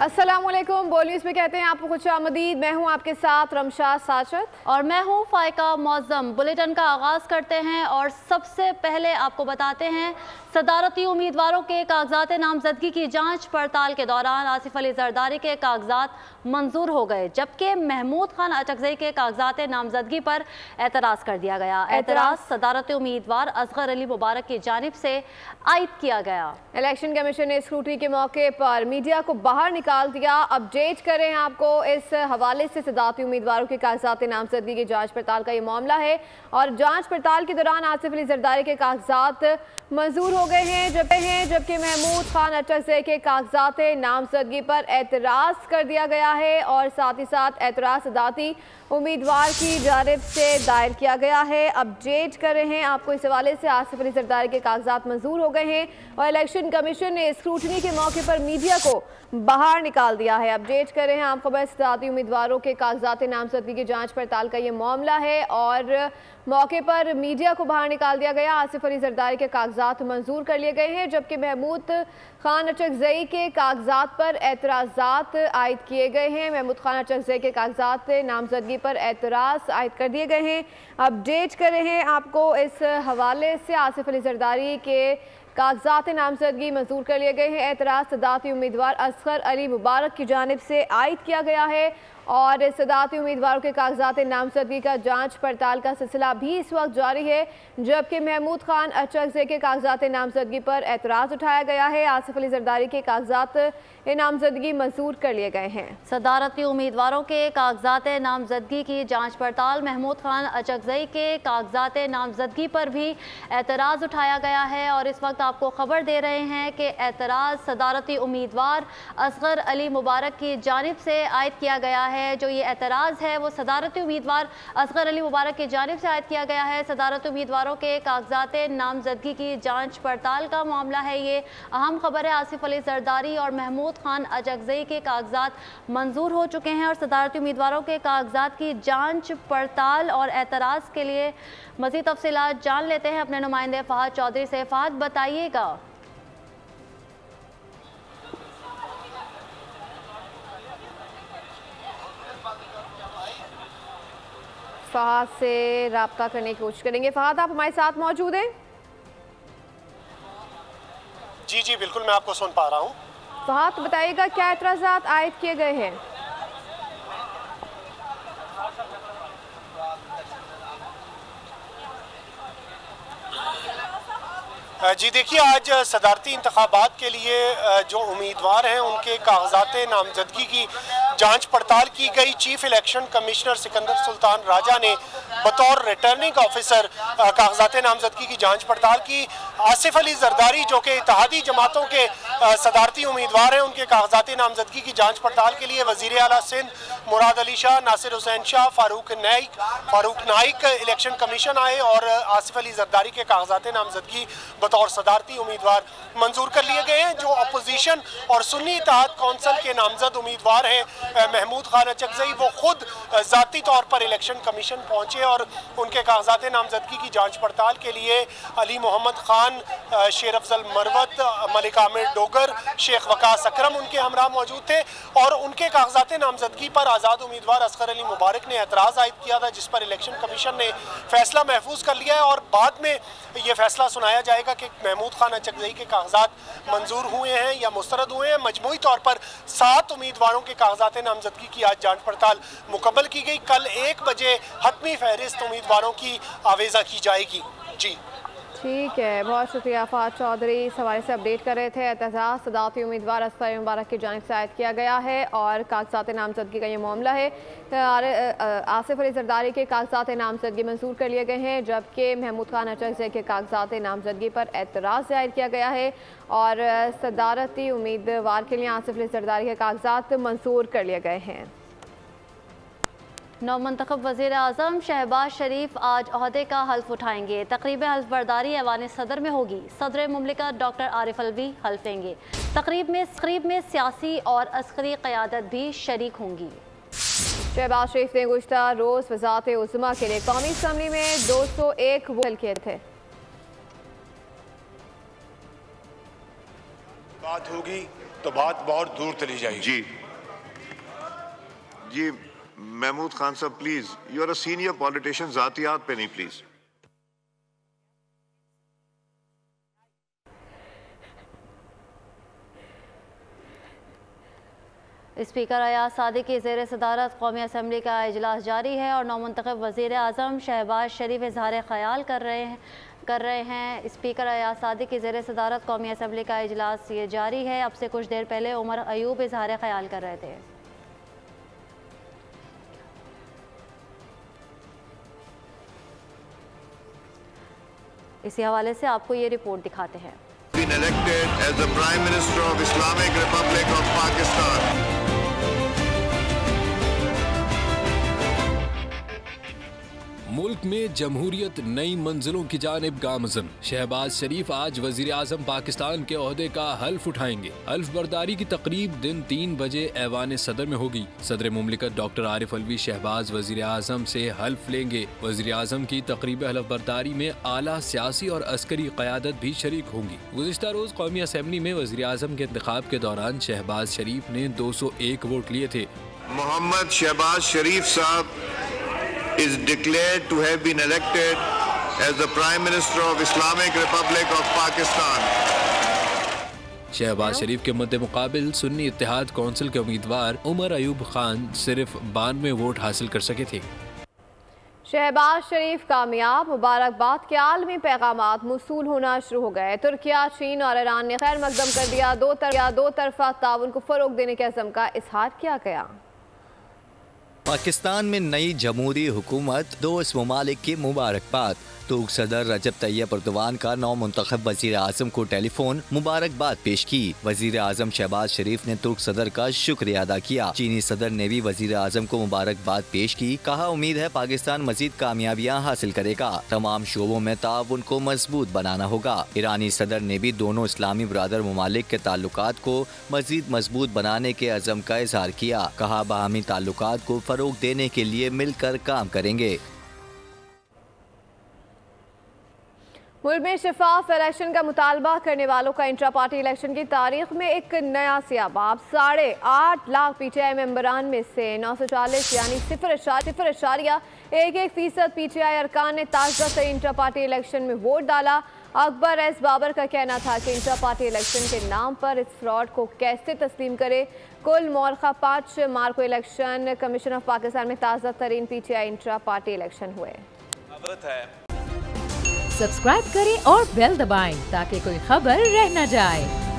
अस्सलामुअलैकुम। बोल न्यूज़ में कहते हैं आपको खुश आमदीद। मैं हूं आपके साथ रमशा साशद और मैं हूं फाइका मौज़म। बुलेटिन का आगाज़ करते हैं और सबसे पहले आपको बताते हैं सदारती उम्मीदवारों के कागजात नामजदगी की जांच पड़ताल के दौरान आसिफ अली जरदारी के कागजात मंजूर हो गए, जबकि महमूद खान अचकज़ई के कागजात नामजदगी पर एतराज़ कर दिया गया। एतराज़ सदारती उम्मीदवार असगर अली मुबारक की जानिब से आयद किया गया। इलेक्शन कमीशन ने स्क्रूटनी के मौके पर मीडिया को बाहर निकाल दिया। अपडेट करें आपको इस हवाले से सदारती उम्मीदवारों के कागजात नामजदगी की जांच पड़ताल का ये मामला है और जांच पड़ताल के दौरान आसिफ अली जरदारी के कागजात मंजूर हो गए हैं, जबकि महमूद खान अचकज़ई के कागजात नामजदगी पर एतराज़ कर दिया गया है और साथ ही साथ एतराज़ सदारती उम्मीदवार की जानिब से दायर किया गया है। अपडेट कर रहे हैं आपको इस हवाले से आसिफ अली जरदारी के कागजात मंजूर हो गए हैं और इलेक्शन कमीशन ने स्क्रूटनी के मौके पर मीडिया को बाहर निकाल दिया है। अपडेट कर रहे हैं आपको बस सदारती उम्मीदवारों के कागजात नामजदगी की जांच पड़ताल का ये मामला है और मौके पर मीडिया को बाहर निकाल दिया गया। आसिफ अली जरदारी के कागजात मंजूर कर लिए गए हैं, जबकि महमूद खान अचकज़ई के कागजात पर एतराज़ात आयद किए गए हैं। महमूद खान अचकज़ई के कागजात नामजदगी पर एतराज़ आयद कर दिए गए हैं। अपडेट कर रहे हैं आपको इस हवाले से आसिफ अली जरदारी के कागजात नामजदगी मंजूर कर लिए गए हैं। एतराज़ सदारती उम्मीदवार असगर अली मुबारक की जानिब से आयद किया गया है और सदारती उम्मीदवारों के कागजात नामजदगी का जांच पड़ताल का सिलसिला भी इस वक्त जारी है, जबकि महमूद खान अचकज़ई के कागजात नामजदगी पर एतराज़ उठाया गया है। आसिफ अली जरदारी के कागजात नामजदगी मंजूर कर लिए गए हैं। सदारती उम्मीदवारों के कागजात नामजदगी की जांच पड़ताल, महमूद खान अचकज़ई के कागजात नामजदगी पर भी एतराज़ उठाया गया है और इस वक्त आपको खबर दे रहे हैं कि एतराज़ सदारती उम्मीदवार असगर अली मुबारक की जानिब से आयद किया गया है। जो ये एतराज़ है वो सदारती उम्मीदवार असगर अली मुबारक की जानिब से आयद किया गया है। सदारती उम्मीदवारों के कागजात नामजदगी की जांच पड़ताल का मामला है। ये अहम खबर है। आसिफ अली जरदारी और महमूद खान अचकज़ई के कागजात मंजूर हो चुके हैं और सदारती उम्मीदवारों के कागजात की जांच पड़ताल और एतराज़ के लिए मज़ीद तफसीलात जान लेते हैं अपने नुमाइंदे फहद चौधरी से। फहद, बताइएगा। फहद से राब्ता करने की कोशिश करेंगे। फहद, आप हमारे साथ मौजूद हैं? जी बिल्कुल, मैं आपको सुन पा रहा हूँ। फहद, बताइएगा क्या एतराज़ात आयद किए गए हैं? जी देखिए, आज सदारती इंतखाबात के लिए जो उम्मीदवार हैं उनके कागजात नामजदगी की जांच पड़ताल की गई। Chief election commissioner Sikandar Sultan Raja ने बतौर रिटर्निंग ऑफिसर कागजात नामजदगी की जांच पड़ताल की। आसिफ अली जरदारी जो कि इत्तेहादी जमातों के सदारती उम्मीदवार हैं, उनके कागजात नामजदगी की जांच पड़ताल के लिए वज़ीर आला सिंध मुराद अली शाह, नासिर हुसैन शाह, फारूक नाइक इलेक्शन कमीशन आए और आसिफ अली जरदारी के कागजात नामजदगी बतौर सदारती उम्मीदवार मंजूर कर लिए गए हैं। जो अपोजिशन और सुन्नी इत्तेहाद कौंसिल के नामजद उम्मीदवार हैं महमूद खान अचकज़ई, वो खुद ज़ाती तौर पर इलेक्शन कमीशन पहुंचे और उनके कागजात नामजदगी की जांच पड़ताल के लिए अली मोहम्मद खान, शेर अफजल मरवत, मलिक आमिर डोगर, शेख वकास अकरम उनके हमरा मौजूद थे और उनके कागजात नामजदगी पर आज़ाद उम्मीदवार असगर अली मुबारक ने एतराज़ आयद किया था, जिस पर इलेक्शन कमीशन ने फैसला महफूज कर लिया है और बाद में ये फैसला सुनाया जाएगा कि महमूद खान अचकज़ई के कागजात मंजूर हुए हैं या मुस्तरद हुए हैं। मजमूई तौर पर 7 उम्मीदवारों के कागजात नामजदगी की आज जांच पड़ताल मुकम्मल की गई। कल 1 बजे हतमी फहरिस्त उम्मीदवारों की आवेज़ा की जाएगी। जी ठीक है, बहुत शुक्रिया फहद चौधरी। इस हवाले से अपडेट कर रहे थे। एतजाज़ सदारती उम्मीदवार असगर अली मुबारक की जानिब से आयद किया गया है और कागजात नामजदगी का ये मामला है। आसिफ अली जरदारी के कागजात नामजदगी मंजूर कर लिए गए हैं, जबकि महमूद खान अचकज़ई के कागजात नामजदगी पर एतराज़ जाहिर किया गया है और सदारती उम्मीदवार के लिए आसिफ अली जरदारी के कागजात मंजूर कर लिए गए हैं। नौमंतखब वज़ीर आज़म शहबाज शरीफ आज ओहदे का हल्फ उठाएंगे। तकरीब हल्फ बर्दारी ऐवान सदर में होगी। सदर मुमलिकत डॉक्टर आरिफ अलवी हल्फ लेंगे। तकरीब में सियासी और अस्करी क़यादत भी शरीक होंगी। शहबाज शरीफ ने गुज़श्ता रोज़ वज़ारत उज़्मा के लिए कौमी असम्बली में 201 वोट किए थे। बात होगी तो बात बहुत दूर चली जाएगी। जी महमूद खान साहब please, you are a senior politician, जातियात पे नहीं प्लीज। स्पीकर अयाज सादिक की ज़ेर सदारत कौमी असम्बली का इजलास जारी है और नौमुंतखब वज़ीर आज़म शहबाज शरीफ इज़हार ख़याल कर रहे हैं। स्पीकर अयाज सादिक की ज़ेर सदारत कौमी असम्बली का इजलास ये जारी है। अब से कुछ देर पहले उमर अयूब इज़हार ख़याल कर रहे थे। इसी हवाले से आपको ये रिपोर्ट दिखाते हैं। Been elected as the Prime Minister of Islamic Republic of Pakistan. मुल्क में जमहूरियत नई मंजिलों की जानिब गामज़न। शहबाज शरीफ आज वज़ीर आज़म पाकिस्तान के ओहदे का हल्फ उठाएंगे। हल्फ बर्दारी की तकरीब दिन 3 बजे ऐवान सदर में होगी। सदर मुमलिकत डॉक्टर आरिफ अलवी शहबाज वज़ीर आज़म से हल्फ लेंगे। वज़ीर आज़म की तकरीब हल्फ बर्दारी में आला सियासी और अस्करी क़यादत भी शरीक होंगी। गुज़िश्ता रोज़ कौमी असम्बली में वज़ीर आज़म के इंतखाब के दौरान शहबाज शरीफ ने 201 वोट लिए थे। मोहम्मद शहबाज शरीफ साहब is declared to have been elected as the Prime Minister of Islamic Republic of Pakistan. Shahbaz शरीफ के मद्दे मुकाबिल सुन्नी इत्तेहाद कौंसिल के उम्मीदवार उमर अयूब खान सिर्फ 92 वोट हासिल कर सके थे। शहबाज शरीफ कामयाब, मुबारकबाद के आलमी पैगामात मौसूल होना शुरू हो गए। तुर्किया, चीन और ईरान ने खैर मकदम कर दिया। दो तरफा ताउन को फरोग देने के अज़म का इजहार किया गया। पाकिस्तान में नई जमहूरी हुकूमत, दोस्त ममालिक की मुबारकबाद। तुर्क सदर रजब तैयब एर्दोगान का नौ मुंतखब वज़ीर आज़म को टेलीफोन मुबारकबाद पेश की। वज़ीर आज़म शहबाज शरीफ ने तुर्क सदर का शुक्रिया अदा किया। चीनी सदर ने भी वज़ीर आज़म को मुबारकबाद पेश की। कहा उम्मीद है पाकिस्तान मजीद कामयाबियाँ हासिल करेगा। तमाम शोबों में ताउन को मजबूत बनाना होगा। ईरानी सदर ने भी दोनों इस्लामी बरादर ममालिक के ताल्लुकात को मजीद मजबूत बनाने के अज़म का इजहार किया। कहा बाहमी ताल्लुकात को फरोग देने के लिए मिलकर काम करेंगे। मुल्क में शफाफ इलेक्शन का मुतालबा करने वालों का इंट्रा पार्टी इलेक्शन की तारीख में एक नया सियाबाब। 8.5 लाख PTI मेंबरान में से 940 यानी 0.1% PTI अरकान ने ताज़ा से इंट्रा पार्टी इलेक्शन में वोट डाला। अकबर एस बाबर का कहना था कि इंट्रा पार्टी इलेक्शन के नाम पर इस फ्रॉड को कैसे तस्लीम करे। कुल मौरखा 5 मार्च को इलेक्शन कमीशन ऑफ पाकिस्तान में ताज़ा तरीन PTI इंट्रा पार्टी इलेक्शन हुए। सब्सक्राइब करें और बेल दबाएं ताकि कोई खबर रह न जाए।